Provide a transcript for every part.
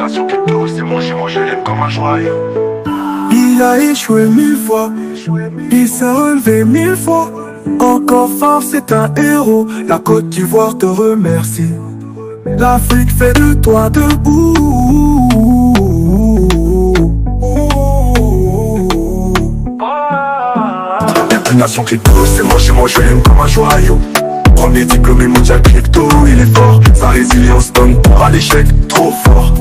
nation crypto, c'est mon jumeau, je l'aime comme un joyau. Il a échoué 1000 fois, il s'est relevé 1000 fois. Encore fort, c'est un héros, la Côte d'Ivoire te remercie. L'Afrique fait de toi debout. Nation crypto, c'est mon jumeau, je l'aime comme un joyau. Premier diplômé mondial crypto, il est fort. Sa résilience donne pour à l'échec, trop fort.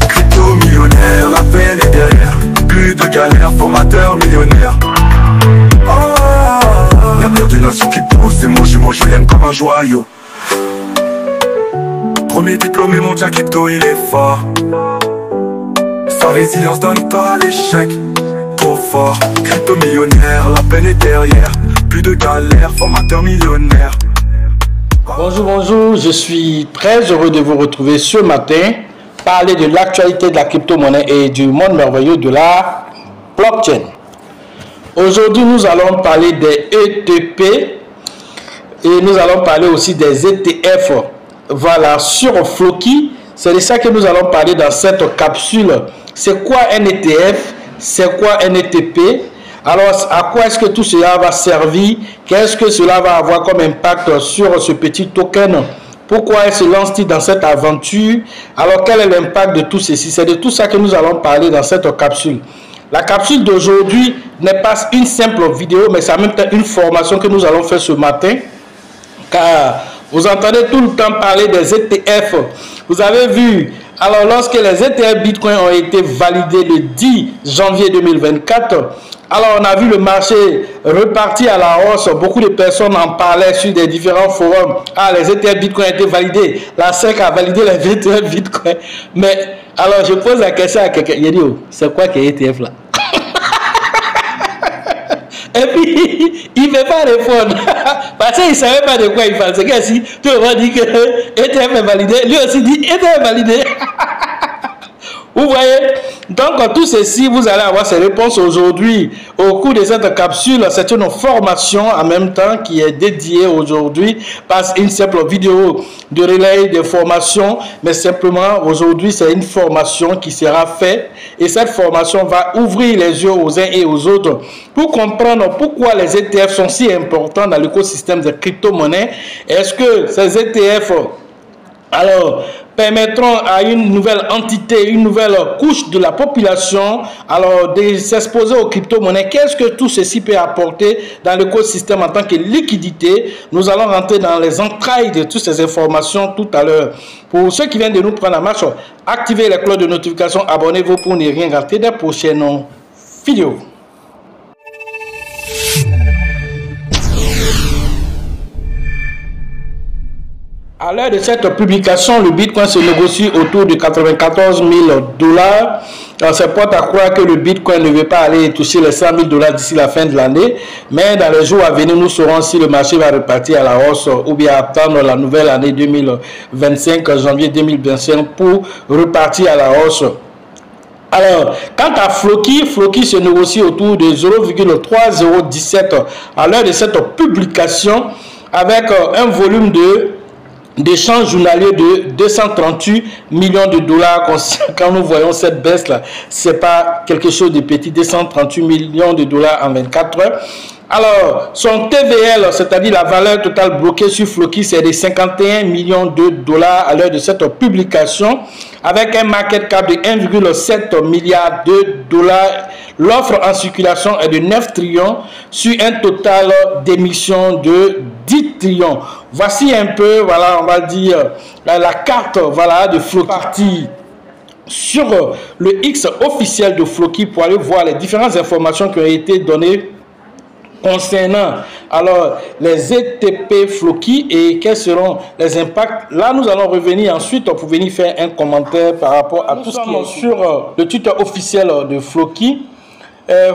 Crypto millionnaire, la peine est derrière. Plus de galères, formateur millionnaire. L'avenir de Nation crypto, c'est mon jumeau, je l'aime comme un joyau. Premier diplômé mondial crypto, il est fort. Sa résilience donne pas à l'échec, trop fort. Crypto millionnaire, la peine est derrière. Plus de galères, formateur millionnaire. Bonjour, je suis très heureux de vous retrouver ce matin, parler de l'actualité de la crypto-monnaie et du monde merveilleux de la blockchain. Aujourd'hui, nous allons parler des ETP et nous allons parler aussi des ETF. Voilà, sur Floki, c'est de ça que nous allons parler dans cette capsule. C'est quoi un ETF? C'est quoi un ETP? Alors, à quoi est-ce que tout cela va servir? Qu'est-ce que cela va avoir comme impact sur ce petit token? Pourquoi elle se lance-t-il dans cette aventure? Alors, quel est l'impact de tout ceci? C'est de tout ça que nous allons parler dans cette capsule. La capsule d'aujourd'hui n'est pas une simple vidéo, mais c'est en même temps une formation que nous allons faire ce matin. Car vous entendez tout le temps parler des ETF. Vous avez vu, alors lorsque les ETF Bitcoin ont été validés le 10 janvier 2024, alors on a vu le marché repartir à la hausse. Beaucoup de personnes en parlaient sur des différents forums. Ah, les ETF Bitcoin ont été validés. La SEC a validé les ETF Bitcoin. Mais alors je pose la question à quelqu'un. Il dit, oh, c'est quoi qui est ETF là? Et puis, il ne veut pas répondre. Parce qu'il ne savait pas de quoi il parle. C'est que si tout le monde dit que ETF est validé, lui aussi dit ETF est validé. Vous voyez? Donc, tout ceci, vous allez avoir ces réponses aujourd'hui. Au cours de cette capsule, c'est une formation en même temps qui est dédiée aujourd'hui par une simple vidéo de relais de formation. Mais simplement, aujourd'hui, c'est une formation qui sera faite. Et cette formation va ouvrir les yeux aux uns et aux autres pour comprendre pourquoi les ETF sont si importants dans l'écosystème des crypto-monnaies. Est-ce que ces ETF, alors, permettront à une nouvelle entité, une nouvelle couche de la population, alors de s'exposer aux crypto-monnaies? Qu'est-ce que tout ceci peut apporter dans l'écosystème en tant que liquidité? Nous allons rentrer dans les entrailles de toutes ces informations tout à l'heure. Pour ceux qui viennent de nous prendre en marche, activez les cloches de notification, abonnez-vous pour ne rien rater des prochaines vidéos. À l'heure de cette publication, le Bitcoin se négocie autour de 94 000 $. C'est porte à croire que le Bitcoin ne veut pas aller toucher les 100 000 $ d'ici la fin de l'année. Mais dans les jours à venir, nous saurons si le marché va repartir à la hausse ou bien attendre la nouvelle année 2025, janvier 2025, pour repartir à la hausse. Alors, quant à Floki, Floki se négocie autour de 0,3017 à l'heure de cette publication, avec un volume d'échanges journaliers de 238 millions de $. Quand nous voyons cette baisse là, c'est pas quelque chose de petit. 238 millions de $ en 24 heures. Alors, son TVL, c'est-à-dire la valeur totale bloquée sur Floki, c'est de 51 millions de $ à l'heure de cette publication, avec un market cap de 1,7 milliard de $. L'offre en circulation est de 9 trillions sur un total d'émissions de 10 trillions. Voici un peu, voilà, on va dire, la carte, voilà, de Floki. Sur le X officiel de Floki pour aller voir les différentes informations qui ont été données concernant alors les ETP Floki et quels seront les impacts. Là, nous allons revenir ensuite pour venir faire un commentaire par rapport à tout ce qui est sur le Twitter officiel de Floki.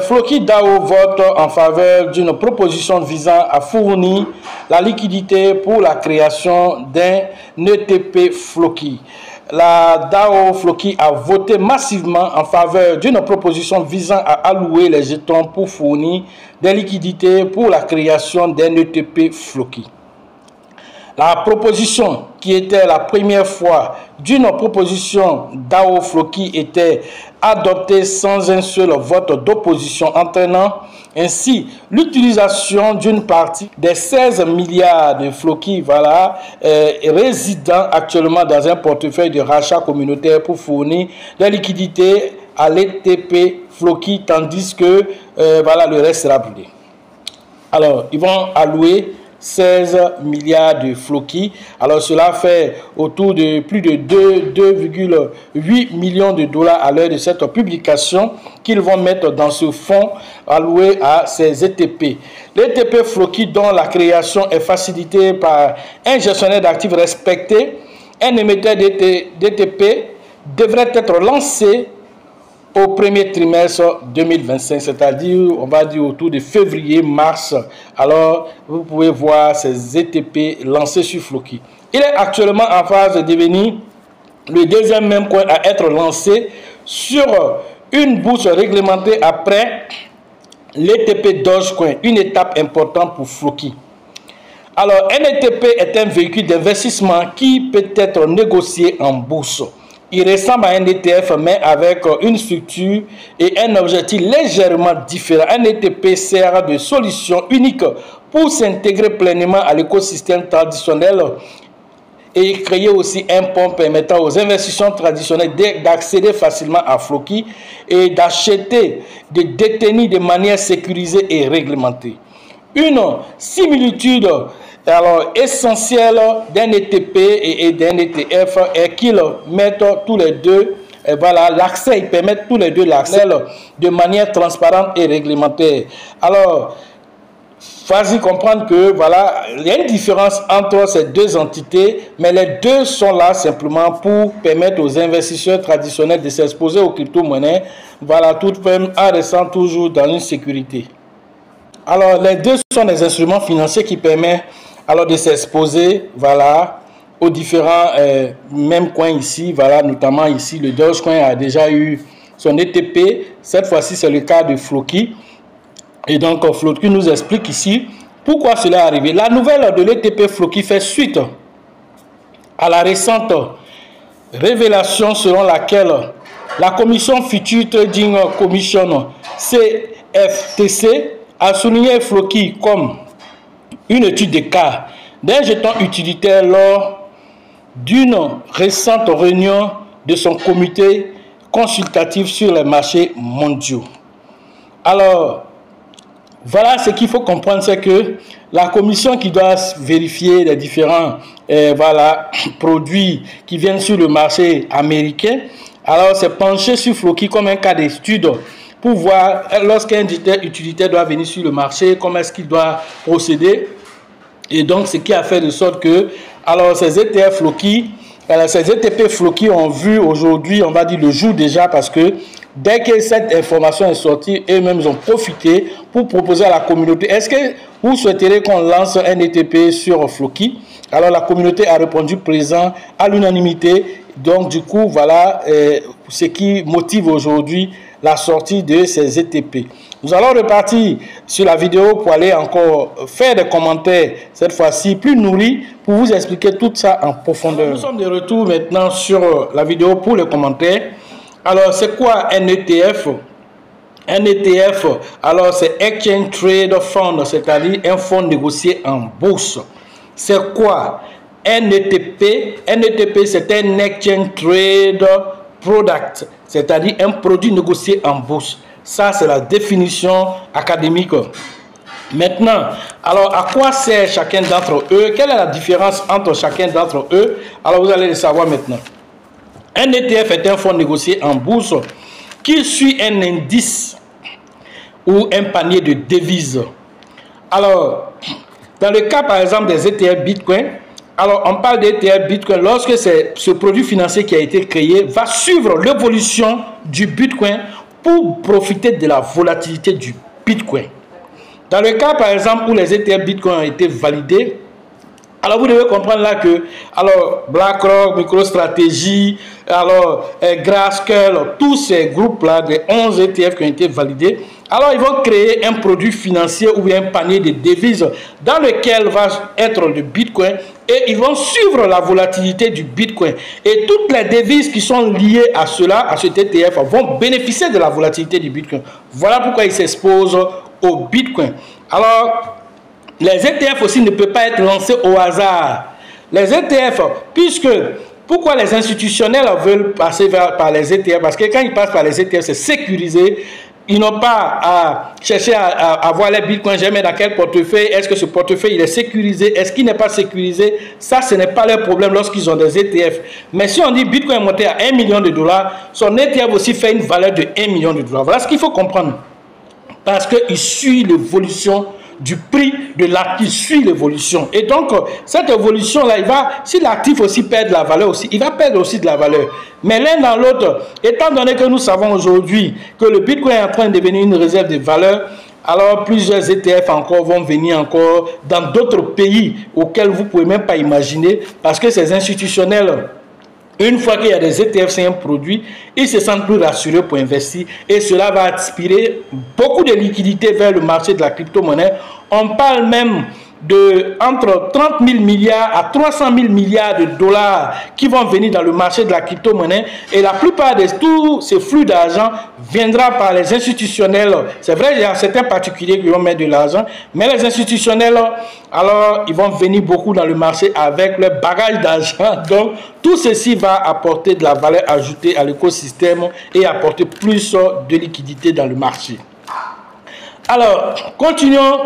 Floki DAO vote en faveur d'une proposition visant à fournir la liquidité pour la création d'un ETP Floki. La DAO Floki a voté massivement en faveur d'une proposition visant à allouer les jetons pour fournir des liquidités pour la création d'un ETP Floki. La proposition qui était la première fois d'une proposition d'AO Floki était adoptée sans un seul vote d'opposition, entraînant ainsi l'utilisation d'une partie des 16 milliards de Floki résidant actuellement dans un portefeuille de rachat communautaire pour fournir des liquidités à l'ETP Floki, tandis que le reste sera brûlé. Alors, ils vont allouer 16 milliards de Floki. Alors, cela fait autour de plus de 2,8 millions de dollars à l'heure de cette publication qu'ils vont mettre dans ce fonds alloué à ces ETP. L'ETP Floki, dont la création est facilitée par un gestionnaire d'actifs respecté, un émetteur d'ETP, devrait être lancé au premier trimestre 2025, c'est-à-dire, on va dire autour de février-mars. Alors, vous pouvez voir ces ETP lancés sur Floki. Il est actuellement en phase de devenir le deuxième même coin à être lancé sur une bourse réglementée après l'ETP Dogecoin, une étape importante pour Floki. Alors, un ETP est un véhicule d'investissement qui peut être négocié en bourse. Il ressemble à un ETF, mais avec une structure et un objectif légèrement différent. Un ETP sert de solution unique pour s'intégrer pleinement à l'écosystème traditionnel et créer aussi un pont permettant aux investisseurs traditionnels d'accéder facilement à Floki et d'acheter, de détenir de manière sécurisée et réglementée. Une similitude essentielle d'un ETP et d'un ETF est qu'ils mettent tous les deux l'accès, ils permettent tous les deux l'accès de manière transparente et réglementaire. Alors, vas-y comprendre que il y a une différence entre ces deux entités, mais les deux sont là simplement pour permettre aux investisseurs traditionnels de s'exposer aux crypto-monnaies, tout même en restant toujours dans une sécurité. Alors, les deux sont des instruments financiers qui permettent de s'exposer aux différents mêmes coins ici, notamment ici le Dogecoin a déjà eu son ETP, cette fois-ci c'est le cas de Floki. Et donc Floki nous explique ici pourquoi cela est arrivé. La nouvelle de l'ETP Floki fait suite à la récente révélation selon laquelle la Commission Future Trading Commission CFTC a souligné Floki comme une étude de cas d'un jeton utilitaire lors d'une récente réunion de son comité consultatif sur les marchés mondiaux. Alors, voilà ce qu'il faut comprendre, c'est que la commission qui doit vérifier les différents produits qui viennent sur le marché américain, alors s'est penché sur Floki comme un cas d'étude pour voir lorsqu'un utilitaire doit venir sur le marché, comment est-ce qu'il doit procéder. Et donc, ce qui a fait de sorte que, ces ETF Floki, ces ETP Floki ont vu aujourd'hui, on va dire le jour déjà, parce que dès que cette information est sortie, eux-mêmes ont profité pour proposer à la communauté, est-ce que vous souhaiterez qu'on lance un ETP sur Floki? Alors, la communauté a répondu présent à l'unanimité. Donc, du coup, ce qui motive aujourd'hui la sortie de ces ETP. Nous allons repartir sur la vidéo pour aller encore faire des commentaires, cette fois-ci plus nourris, pour vous expliquer tout ça en profondeur. Nous sommes de retour maintenant sur la vidéo pour les commentaires. Alors, c'est quoi un ETF? Un ETF, c'est Exchange Trade Fund, c'est-à-dire un fonds négocié en bourse. C'est quoi un ETP? Un ETP, c'est un Exchange Trade Product, c'est-à-dire un produit négocié en bourse. Ça, c'est la définition académique. Maintenant, à quoi sert chacun d'entre eux? Quelle est la différence entre chacun d'entre eux? Alors, vous allez le savoir maintenant. Un ETF est un fonds négocié en bourse qui suit un indice ou un panier de devises. Alors, dans le cas, par exemple, des ETF Bitcoin, on parle d'ETF Bitcoin lorsque c'est ce produit financier qui a été créé va suivre l'évolution du Bitcoin pour profiter de la volatilité du Bitcoin. Dans le cas, par exemple, où les ETF Bitcoin ont été validés, vous devez comprendre là que BlackRock, MicroStrategy, Grayscale, tous ces groupes-là, des 11 ETF qui ont été validés, Alors, ils vont créer un produit financier ou un panier de devises dans lequel va être le Bitcoin et ils vont suivre la volatilité du Bitcoin. Et toutes les devises qui sont liées à cela, à cet ETF, vont bénéficier de la volatilité du Bitcoin. Voilà pourquoi ils s'exposent au Bitcoin. Alors, les ETF aussi ne peuvent pas être lancés au hasard. Les ETF, puisque... Pourquoi les institutionnels veulent passer par les ETF? Parce que quand ils passent par les ETF, c'est sécurisé. Ils n'ont pas à chercher à avoir les bitcoins, jamais dans quel portefeuille. Est-ce que ce portefeuille il est sécurisé? Est-ce qu'il n'est pas sécurisé? Ça, ce n'est pas leur problème lorsqu'ils ont des ETF. Mais si on dit bitcoin est monté à 1 million de dollars, son ETF aussi fait une valeur de 1 million de dollars. Voilà ce qu'il faut comprendre. Parce qu'il suit l'évolution du prix de l'actif, suit l'évolution. Et donc, cette évolution-là, si l'actif aussi perd de la valeur aussi, il va perdre aussi de la valeur. Mais l'un dans l'autre, étant donné que nous savons aujourd'hui que le Bitcoin est en train de devenir une réserve de valeur, alors plusieurs ETF encore vont venir encore dans d'autres pays auxquels vous ne pouvez même pas imaginer, parce que ces institutionnels, une fois qu'il y a des ETF, c'est un produit, ils se sentent plus rassurés pour investir et cela va aspirer beaucoup de liquidités vers le marché de la crypto-monnaie. On parle même de entre 30 000 milliards à 300 000 milliards de dollars qui vont venir dans le marché de la crypto-monnaie et la plupart de tous ces flux d'argent viendra par les institutionnels. C'est vrai, il y a certains particuliers qui vont mettre de l'argent, mais les institutionnels, alors, ils vont venir beaucoup dans le marché avec leur bagage d'argent. Donc, tout ceci va apporter de la valeur ajoutée à l'écosystème et apporter plus de liquidité dans le marché. Alors, continuons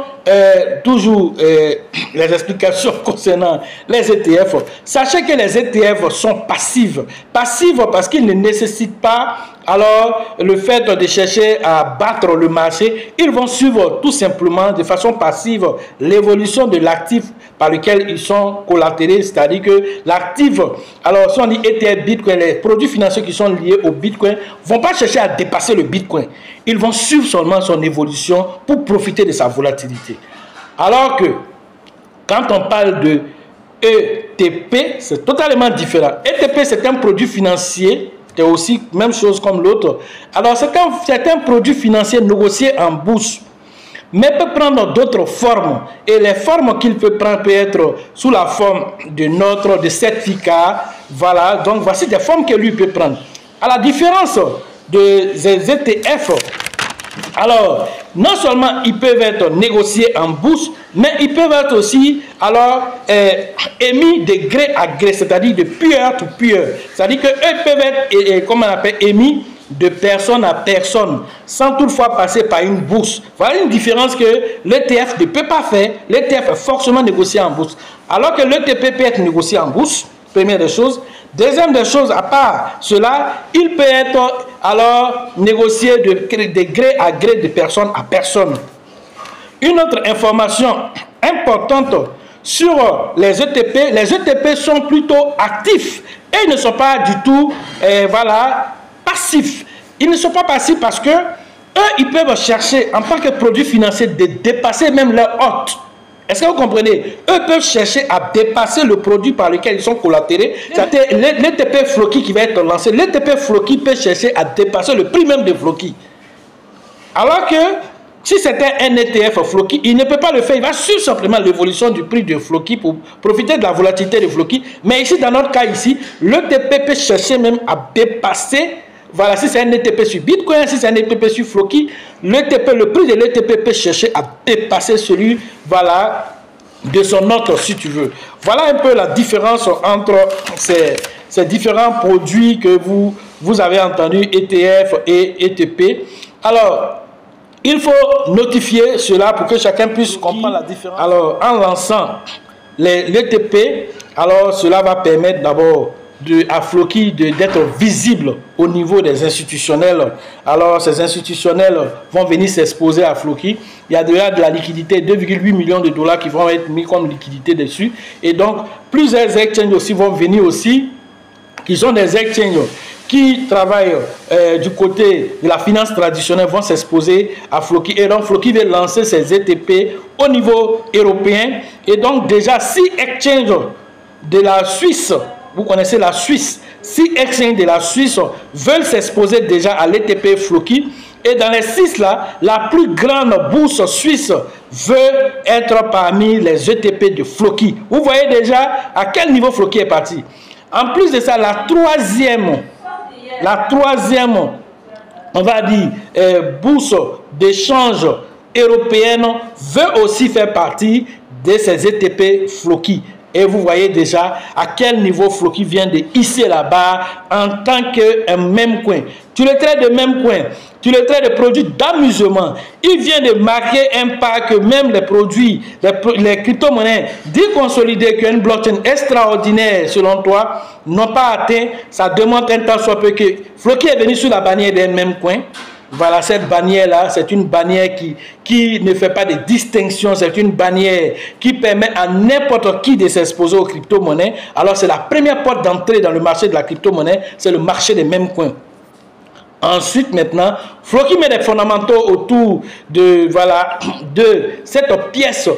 toujours les explications concernant les ETF. Sachez que les ETF sont passifs. Passifs parce qu'ils ne nécessitent pas alors le fait de chercher à battre le marché. Ils vont suivre tout simplement de façon passive l'évolution de l'actif par lequel ils sont collatérés, c'est-à-dire que l'actif, alors si on dit ETF Bitcoin, les produits financiers qui sont liés au Bitcoin ne vont pas chercher à dépasser le Bitcoin. Ils vont suivre seulement son évolution pour profiter de sa volatilité. Alors que quand on parle de ETP, c'est totalement différent. ETP, c'est un produit financier, c'est aussi même chose comme l'autre. Alors c'est un produit financier négocié en bourse, mais peut prendre d'autres formes. Et les formes qu'il peut prendre peut être sous la forme de notes, de certificats. Voilà, donc voici des formes que lui peut prendre. À la différence des ETF, alors non seulement ils peuvent être négociés en bourse, mais ils peuvent être aussi alors émis de gré à gré, c'est-à-dire de peer to peer. C'est-à-dire qu'eux peuvent être, comme on appelle, émis de personne à personne, sans toutefois passer par une bourse. Voilà une différence que l'ETF ne peut pas faire. L'ETF est forcément négocié en bourse. Alors que l'ETP peut être négocié en bourse, première des choses. Deuxième des choses, à part cela, il peut être alors négocié de gré à gré, de personne à personne. Une autre information importante sur les ETP sont plutôt actifs et ils ne sont pas du tout, passifs. Ils ne sont pas passifs parce que eux, ils peuvent chercher en tant que produit financier de dépasser même leur hôte. Est-ce que vous comprenez? Eux peuvent chercher à dépasser le produit par lequel ils sont collatérés. C'est l'ETP Floki qui va être lancé. L'ETP Floki peut chercher à dépasser le prix même de Floki. Alors que si c'était un ETF Floki, il ne peut pas le faire. Il va suivre simplement l'évolution du prix de Floki pour profiter de la volatilité de Floki. Mais ici, dans notre cas ici, l'ETP peut chercher même à dépasser. Voilà, si c'est un ETP sur Bitcoin, si c'est un ETP sur Floki, le prix de l'ETP peut chercher à dépasser celui, voilà, de son autre, si tu veux. Voilà un peu la différence entre ces différents produits que vous avez entendus, ETF et ETP. Alors, il faut notifier cela pour que chacun puisse comprendre la différence. Alors, en lançant l'ETP, alors cela va permettre d'abord à Floki d'être visible au niveau des institutionnels. Alors ces institutionnels vont venir s'exposer à Floki. Il y a déjà de la liquidité, 2,8 millions de dollars qui vont être mis comme liquidité dessus. Et donc plusieurs exchanges aussi vont venir aussi, qui sont des exchanges qui travaillent du côté de la finance traditionnelle, vont s'exposer à Floki. Et donc Floki va lancer ses ETP au niveau européen. Et donc déjà 6 exchanges de la Suisse, vous connaissez la Suisse, 6 exchanges de la Suisse veulent s'exposer déjà à l'ETP Floki. Et dans les 6 là, la plus grande bourse suisse veut être parmi les ETP de Floki. Vous voyez déjà à quel niveau Floki est parti. En plus de ça, la troisième, on va dire, bourse d'échange européenne veut aussi faire partie de ces ETP Floki. Et vous voyez déjà à quel niveau Floki vient de hisser là-bas en tant que même coin. Tu le traites de même coin, tu le traites de produits d'amusement. Il vient de marquer un pas que même les produits, les crypto-monnaies dits consolidés, qui ont une blockchain extraordinaire selon toi, n'ont pas atteint. Ça demande un temps soit peu que Floki est venu sur la bannière d'un même coin. Voilà, cette bannière-là, c'est une bannière qui ne fait pas de distinction. C'est une bannière qui permet à n'importe qui de s'exposer aux crypto-monnaies. Alors, c'est la première porte d'entrée dans le marché de la crypto-monnaie. C'est le marché des mêmes coins. Ensuite, maintenant, Floki met des fondamentaux autour de, voilà, de cette pièce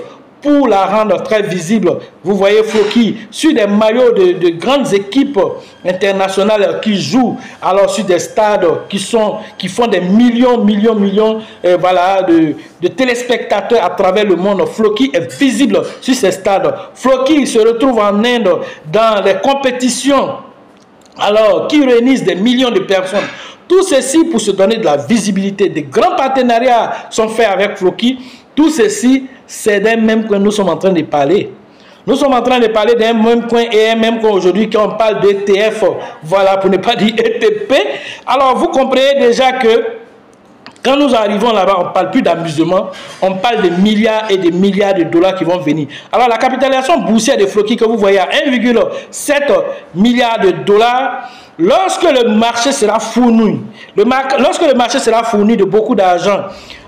pour la rendre très visible. Vous voyez Floki sur des maillots de grandes équipes internationales qui jouent alors sur des stades qui font des millions voilà, de téléspectateurs à travers le monde. Floki est visible sur ces stades. Floki se retrouve en Inde dans les compétitions alors qui réunissent des millions de personnes. Tout ceci pour se donner de la visibilité. Des grands partenariats sont faits avec Floki. Tout ceci, c'est d'un même coin nous sommes en train de parler. Nous sommes en train de parler d'un même coin et un même coin aujourd'hui quand on parle d'ETF, voilà, pour ne pas dire ETP. Alors, vous comprenez déjà que quand nous arrivons là-bas, on ne parle plus d'amusement, on parle de milliards et de milliards de dollars qui vont venir. Alors, la capitalisation boursière de Floki que vous voyez à 1,7 milliard de dollars, lorsque le marché sera fourni, lorsque le marché sera fourni de beaucoup d'argent,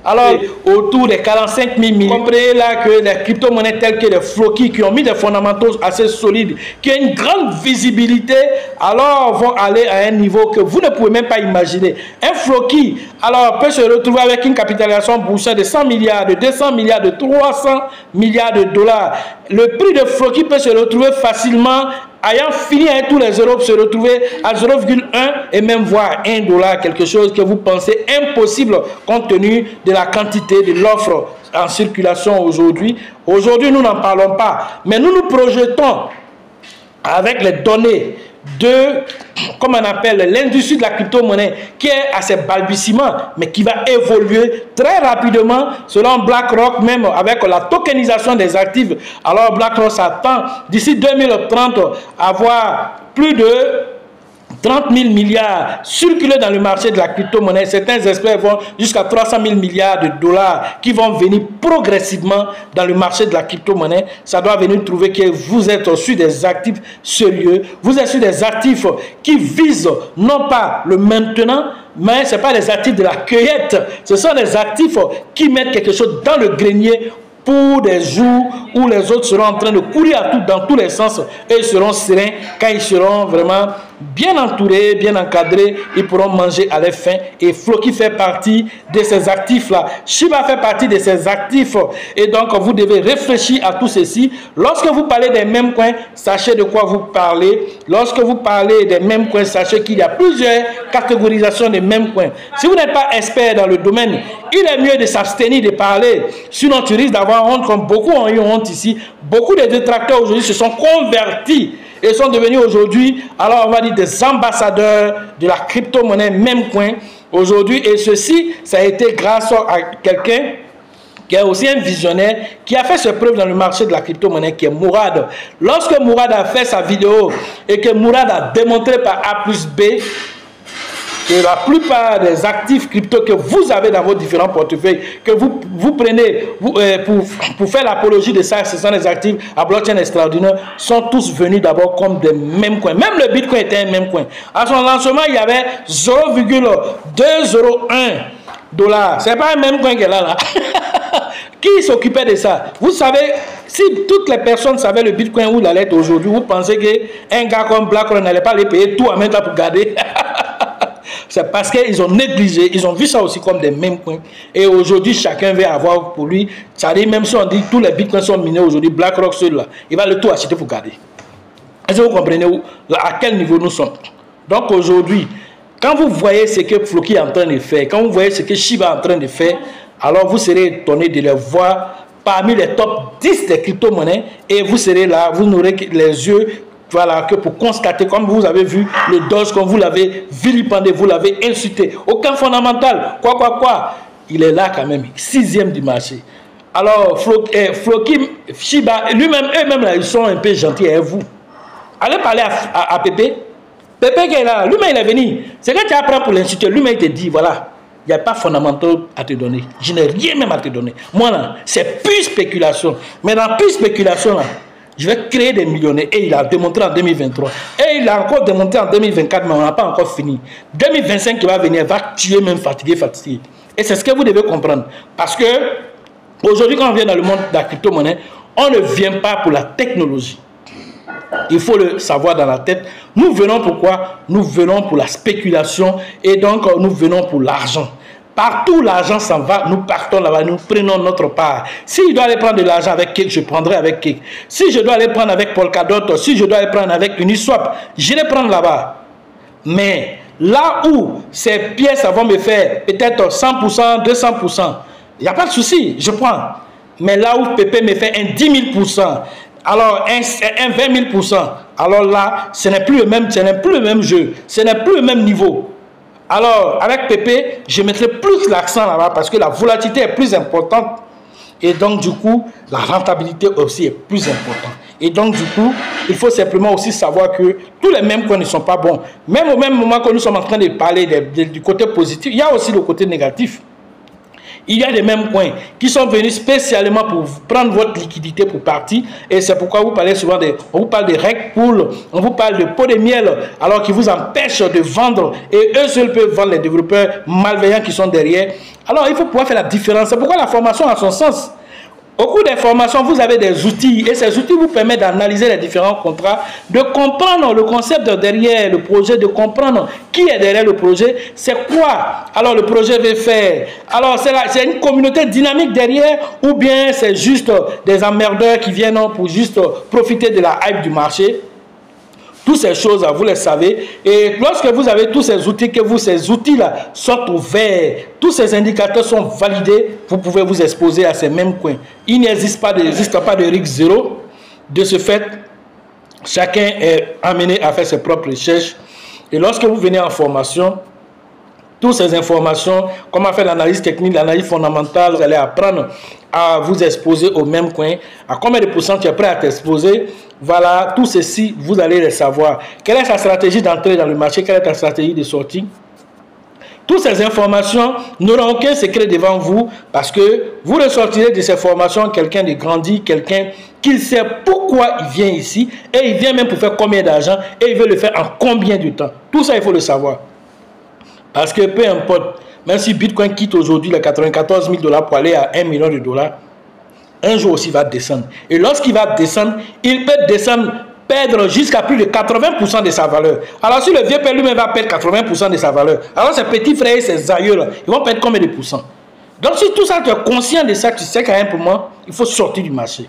alors autour des 45 000 millions, comprenez là que les crypto-monnaies telles que les Floki qui ont mis des fondamentaux assez solides, qui ont une grande visibilité, alors vont aller à un niveau que vous ne pouvez même pas imaginer. Un Floki alors peut se retrouver avec une capitalisation boursière de 100 milliards, de 200 milliards, de 300 milliards de dollars. Le prix de Floki peut se retrouver facilement, ayant fini avec tous les euros, se retrouver à 0,1 et même voir 1 dollar, quelque chose que vous pensez impossible compte tenu de la quantité de l'offre en circulation aujourd'hui. Aujourd'hui, nous n'en parlons pas, mais nous nous projetons avec les données de, comme on appelle, l'industrie de la crypto-monnaie qui est à ses balbutiements, mais qui va évoluer très rapidement selon BlackRock, même avec la tokenisation des actifs. Alors BlackRock s'attend d'ici 2030 à avoir plus de 30 000 milliards circuler dans le marché de la crypto-monnaie. Certains experts vont jusqu'à 300 000 milliards de dollars qui vont venir progressivement dans le marché de la crypto-monnaie. Ça doit venir trouver que vous êtes sur des actifs sérieux. Vous êtes sur des actifs qui visent non pas le maintenant, mais ce n'est pas des actifs de la cueillette. Ce sont des actifs qui mettent quelque chose dans le grenier pour des jours où les autres seront en train de courir dans tous les sens et ils seront sereins quand ils seront vraiment bien entourés, bien encadrés, ils pourront manger à leur faim. Et Floki fait partie de ces actifs-là. Shiba fait partie de ces actifs. Et donc, vous devez réfléchir à tout ceci. Lorsque vous parlez des mêmes coins, sachez de quoi vous parlez. Lorsque vous parlez des mêmes coins, sachez qu'il y a plusieurs catégorisations des mêmes coins. Si vous n'êtes pas expert dans le domaine, il est mieux de s'abstenir de parler. Sinon, tu risques d'avoir honte, comme beaucoup ont eu honte ici. Beaucoup de détracteurs aujourd'hui se sont convertis et sont devenus aujourd'hui, alors on va dire, des ambassadeurs de la crypto-monnaie même coin aujourd'hui. Et ceci, ça a été grâce à quelqu'un qui est aussi un visionnaire, qui a fait ses preuves dans le marché de la crypto-monnaie, qui est Mourad. Lorsque Mourad a fait sa vidéo et que Mourad a démontré par A plus B que la plupart des actifs crypto que vous avez dans vos différents portefeuilles, que vous prenez pour faire l'apologie de ça, ce sont des actifs à blockchain extraordinaire, sont tous venus d'abord comme des mêmes coins. Même le Bitcoin était un même coin. À son lancement, il y avait 0,201 $. Ce n'est pas un même coin qu'elle a là. Qui s'occupait de ça? Vous savez, si toutes les personnes savaient le Bitcoin où il allait être aujourd'hui, vous pensez qu'un gars comme BlackRock n'allait pas les payer tout en même temps pour garder? C'est parce qu'ils ont négligé, ils ont vu ça aussi comme des mêmes coins. Et aujourd'hui, chacun veut avoir pour lui. Ça dit, même si on dit que tous les bitcoins sont minés aujourd'hui, BlackRock seul là, il va le tout acheter pour garder. Est-ce que vous comprenez à quel niveau nous sommes? Donc aujourd'hui, Quand vous voyez ce que Floki est en train de faire, quand vous voyez ce que Shiba est en train de faire, alors vous serez étonné de les voir parmi les top 10 des crypto-monnaies et vous serez là, vous n'aurez les yeux, voilà, que pour constater, comme vous avez vu le Doge, comme vous l'avez vilipendé, vous l'avez insulté. Aucun fondamental, quoi. Il est là quand même, 6e du marché. Alors, Floki, Shiba, lui-même, eux-mêmes, là, ils sont un peu gentils avec vous. Allez parler à Pépé. Pépé qui est là, lui-même, il est venu. C'est que tu apprends pour l'institut, lui-même, il te dit, voilà, il n'y a pas fondamental à te donner. Je n'ai rien même à te donner. Moi, là, c'est pure spéculation. Mais dans pure spéculation, là, je vais créer des millionnaires. Et il a démontré en 2023. Et il a encore démontré en 2024, mais on n'a pas encore fini. 2025 qui va venir, va tuer même fatigué. Et c'est ce que vous devez comprendre. Parce que, aujourd'hui, quand on vient dans le monde de la crypto-monnaie, on ne vient pas pour la technologie. Il faut le savoir dans la tête. Nous venons pourquoi? Nous venons pour la spéculation et donc nous venons pour l'argent. Partout l'argent s'en va, nous partons là-bas, nous prenons notre part. Si je dois aller prendre de l'argent avec Cake, je prendrai avec Cake. Si je dois aller prendre avec Polkadot, si je dois aller prendre avec Uniswap, j'irai prendre là-bas. Mais là où ces pièces vont me faire peut-être 100%, 200%, il n'y a pas de souci, je prends. Mais là où Pépé me fait un 10 000%, alors un 20 000%, alors là, ce n'est plus le même jeu, ce n'est plus le même niveau. Alors, avec Pépé, je mettrai plus l'accent là-bas parce que la volatilité est plus importante. Et donc, du coup, la rentabilité aussi est plus importante. Et donc, du coup, il faut simplement aussi savoir que tous les mêmes coins ne sont pas bons. Même au même moment que nous sommes en train de parler du côté positif, il y a aussi le côté négatif. Il y a des mêmes coins qui sont venus spécialement pour prendre votre liquidité pour partir. Et c'est pourquoi vous parlez souvent on vous parle de reg pool, on vous parle de pot de miel, alors qui vous empêchent de vendre. Et eux seuls peuvent vendre les développeurs malveillants qui sont derrière. Alors il faut pouvoir faire la différence. C'est pourquoi la formation a son sens. Au cours des formations, vous avez des outils et ces outils vous permettent d'analyser les différents contrats, de comprendre le concept derrière le projet, de comprendre qui est derrière le projet, c'est quoi alors le projet veut faire. Alors c'est une communauté dynamique derrière ou bien c'est juste des emmerdeurs qui viennent pour juste profiter de la hype du marché. Toutes ces choses, vous les savez. Et lorsque vous avez tous ces outils, ces outils-là sont ouverts, tous ces indicateurs sont validés, vous pouvez vous exposer à ces mêmes coins. Il n'existe pas de risque zéro. De ce fait, chacun est amené à faire ses propres recherches. Et lorsque vous venez en formation, toutes ces informations, comment faire l'analyse technique, l'analyse fondamentale, vous allez apprendre à vous exposer au même coin. À combien de pourcents tu es prêt à t'exposer? Voilà, tout ceci, vous allez le savoir. Quelle est sa stratégie d'entrée dans le marché? Quelle est ta stratégie de sortie? Toutes ces informations n'auront aucun secret devant vous parce que vous ressortirez de ces formations quelqu'un de grandi, quelqu'un qui sait pourquoi il vient ici et il vient même pour faire combien d'argent et il veut le faire en combien de temps. Tout ça, il faut le savoir. Parce que peu importe, même si Bitcoin quitte aujourd'hui les 94 000 $ pour aller à 1 million de dollars, un jour aussi il va descendre. Et lorsqu'il va descendre, il peut descendre, perdre jusqu'à plus de 80% de sa valeur. Alors si le vieux père lui-même va perdre 80% de sa valeur, alors ses petits frères et ses aïeux, là, ils vont perdre combien de pourcents? Donc si tout ça, tu es conscient de ça, tu sais qu'à un moment, il faut sortir du marché.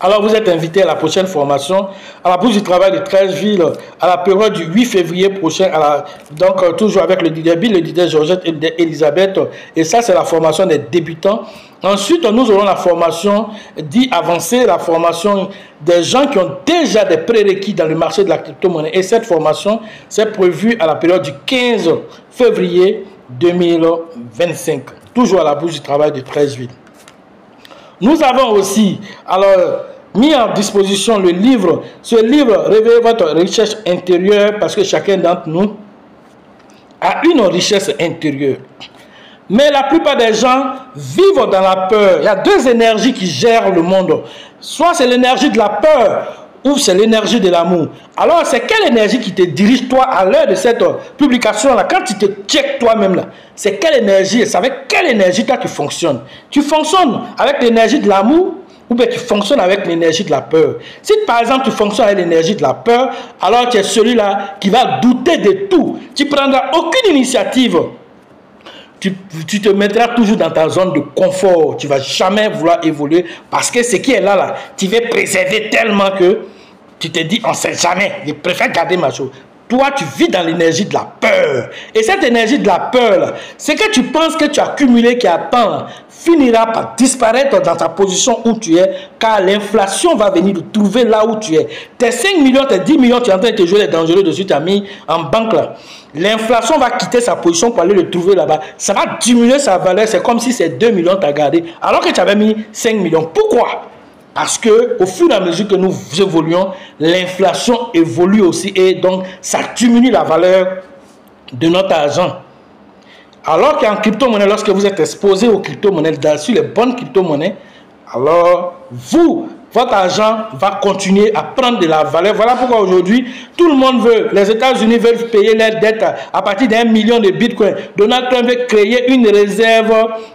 Alors vous êtes invité à la prochaine formation, à la bourse du travail de 13 villes, à la période du 8 février prochain, donc toujours avec le leader Bill, le leader Georgette et Elisabeth. Et ça, c'est la formation des débutants. Ensuite, nous aurons la formation dite avancée, la formation des gens qui ont déjà des prérequis dans le marché de la crypto-monnaie. Et cette formation, c'est prévu à la période du 15 février 2025, toujours à la bourse du travail de 13 villes. Nous avons aussi mis en disposition le livre. Ce livre révèle votre recherche intérieure parce que chacun d'entre nous a une richesse intérieure. Mais la plupart des gens vivent dans la peur. Il y a deux énergies qui gèrent le monde. Soit c'est l'énergie de la peur ou c'est l'énergie de l'amour. Alors c'est quelle énergie qui te dirige toi à l'heure de cette publication-là? Quand tu te checkes toi-même là, c'est quelle énergie? C'est avec quelle énergie toi tu fonctionnes? Tu fonctionnes avec l'énergie de l'amour ou bien tu fonctionnes avec l'énergie de la peur? Si par exemple tu fonctionnes avec l'énergie de la peur, alors tu es celui-là qui va douter de tout. Tu ne prendras aucune initiative. Tu te mettras toujours dans ta zone de confort. Tu ne vas jamais vouloir évoluer parce que ce qui est là, tu veux préserver tellement que tu te dis, on ne sait jamais. Je préfère garder ma chose. Toi, tu vis dans l'énergie de la peur. Et cette énergie de la peur, c'est que tu penses que tu as cumulé, qui attend, finira par disparaître dans ta position où tu es, car l'inflation va venir te trouver là où tu es. Tes 5 millions, tes 10 millions, tu es en train de te jouer les dangereux dessus, tu as mis en banque là. L'inflation va quitter sa position pour aller le trouver là-bas. Ça va diminuer sa valeur. C'est comme si c'est 2 millions tu as gardé, alors que tu avais mis 5 millions. Pourquoi? Parce que au fur et à mesure que nous évoluons, l'inflation évolue aussi et donc ça diminue la valeur de notre argent. Alors qu'en crypto-monnaie, lorsque vous êtes exposé aux crypto-monnaies, sur les bonnes crypto-monnaies, alors votre argent va continuer à prendre de la valeur. Voilà pourquoi aujourd'hui, tout le monde veut, les États-Unis veulent payer leurs dettes à partir d'1 million de bitcoins. Donald Trump veut créer une réserve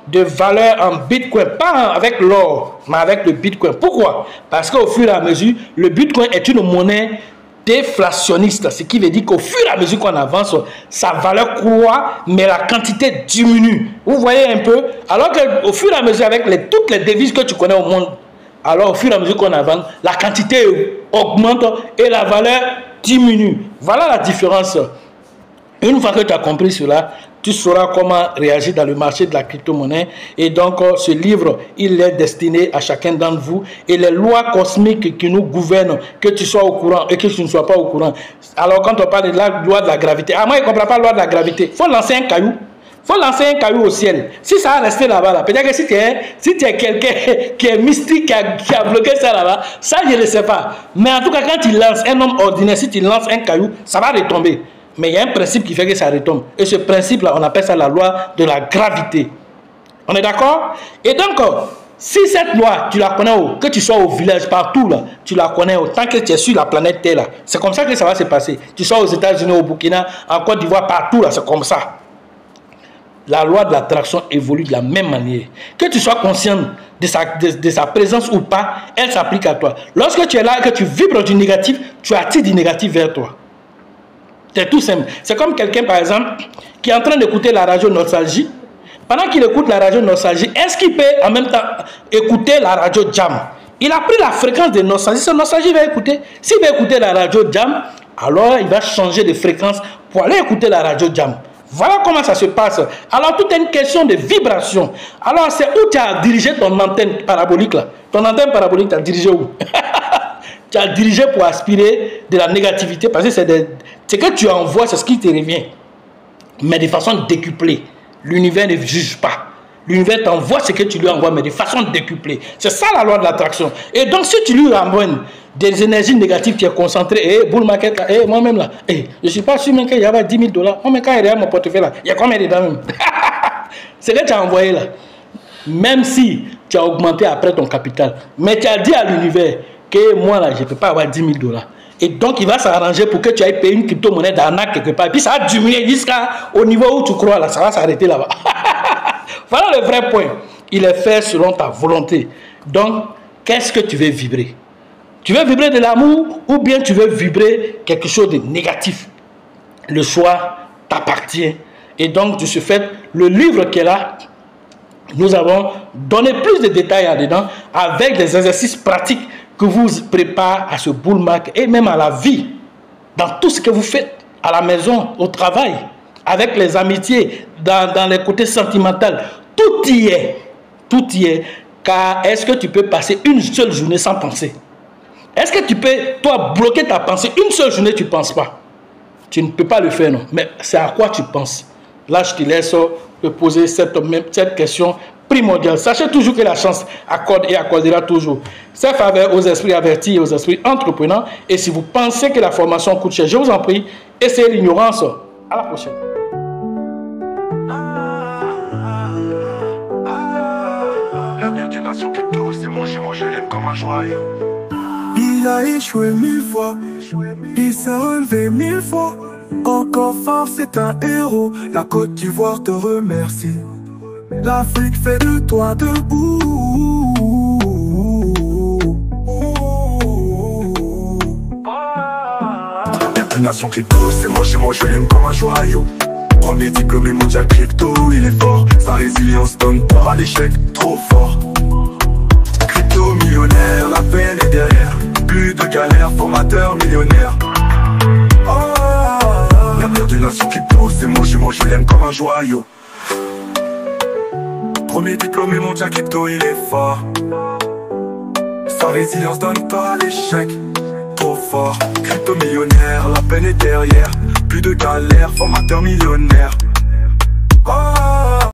de valeur en bitcoin, pas avec l'or, mais avec le bitcoin. Pourquoi? Parce qu'au fur et à mesure, le bitcoin est une monnaie déflationniste, ce qui veut dire qu'au fur et à mesure qu'on avance, sa valeur croît, mais la quantité diminue. Vous voyez un peu? Alors qu'au fur et à mesure, avec toutes les devises que tu connais au monde, alors au fur et à mesure qu'on avance, la quantité augmente et la valeur diminue. Voilà la différence. Une fois que tu as compris cela, tu sauras comment réagir dans le marché de la crypto-monnaie. Et donc, ce livre, il est destiné à chacun d'entre vous. Et les lois cosmiques qui nous gouvernent, que tu sois au courant et que tu ne sois pas au courant. Alors, quand on parle de la loi de la gravité, moi, je ne comprends pas la loi de la gravité. Il faut lancer un caillou. Il faut lancer un caillou au ciel. Si ça a resté là-bas, là, peut-être que si tu es quelqu'un qui est mystique, qui a bloqué ça là-bas, ça, je ne sais pas. Mais en tout cas, quand tu lances un homme ordinaire, si tu lances un caillou, ça va retomber. Mais il y a un principe qui fait que ça retombe. Et ce principe-là, on appelle ça la loi de la gravité. On est d'accord? Et donc, si cette loi, tu la connais, que tu sois au village, partout, là, tu la connais, tant que tu es sur la planète Terre, là, c'est comme ça que ça va se passer. Tu sois aux États-Unis, au Burkina, en Côte d'Ivoire, partout, là, c'est comme ça. La loi de l'attraction évolue de la même manière. Que tu sois conscient de sa présence ou pas, elle s'applique à toi. Lorsque tu es là et que tu vibres du négatif, tu attires du négatif vers toi. C'est tout simple. C'est comme quelqu'un, par exemple, qui est en train d'écouter la radio Nostalgie. Pendant qu'il écoute la radio Nostalgie, est-ce qu'il peut en même temps écouter la radio Jam? Il a pris la fréquence de Nostalgie. Ce Nostalgie va écouter. S'il va écouter la radio Jam, alors il va changer de fréquence pour aller écouter la radio Jam. Voilà comment ça se passe. Alors, tout est une question de vibration. Alors, c'est où tu as dirigé ton antenne parabolique là. Ton antenne parabolique, tu as dirigé où? Tu as dirigé pour aspirer de la négativité parce que c'est que tu envoies, c'est ce qui te revient. Mais de façon décuplée. L'univers ne juge pas. L'univers t'envoie ce que tu lui envoies, mais de façon décuplée. C'est ça la loi de l'attraction. Et donc, si tu lui envoies des énergies négatives qui est concentrée, bull market, moi-même là, je ne suis pas sûr même qu'il y avait 10 000 $. Oh, mais quand il y a mon portefeuille là, il y a combien dedans même? C'est que tu as envoyé là. Même si tu as augmenté après ton capital, mais tu as dit à l'univers que moi là, je ne peux pas avoir 10 000 $. Et donc, il va s'arranger pour que tu ailles payer une crypto-monnaie d'arnaque quelque part. Et puis, ça va diminuer jusqu'au niveau où tu crois là, ça va s'arrêter là-bas. Voilà le vrai point. Il est fait selon ta volonté. Donc, qu'est-ce que tu veux vibrer? Tu veux vibrer de l'amour ou bien tu veux vibrer quelque chose de négatif? Le choix t'appartient. Et donc, de ce fait, le livre qui est là, nous avons donné plus de détails là-dedans avec des exercices pratiques que vous préparez à ce bull market et même à la vie, dans tout ce que vous faites, à la maison, au travail, avec les amitiés, dans les côtés sentimentaux. Tout y est. Tout y est. Car est-ce que tu peux passer une seule journée sans penser? Est-ce que tu peux, toi, bloquer ta pensée une seule journée, tu ne penses pas? Tu ne peux pas le faire, non. Mais c'est à quoi tu penses? Là, je te laisse te poser cette question primordiale. Sachez toujours que la chance accorde et accordera toujours ses faveurs aux esprits avertis et aux esprits entreprenants. Et si vous pensez que la formation coûte cher, je vous en prie, essayez l'ignorance. À la prochaine. L'avenir d'une nation crypto, c'est mon jumeau, je l'aime comme un joyau. Il a échoué 1000 fois, il s'est relevé 1000 fois. Encore fort, c'est un héros. La Côte d'Ivoire te remercie. L'Afrique fait de toi debout. Une nation crypto, c'est mon jumeau, je l'aime comme un joyau. Premier diplômé mondial crypto, il est fort. Sa résilience donne peur à l'échec, trop fort. Crypto millionnaire, la peine est derrière. Plus de galère, formateur millionnaire. Oh. Imagination crypto, c'est moi je l'aime comme un joyau. Premier diplômé mondial crypto, il est fort. Sa résilience donne pas l'échec. Trop fort, crypto millionnaire, la peine est derrière. Plus de galère, formateur millionnaire.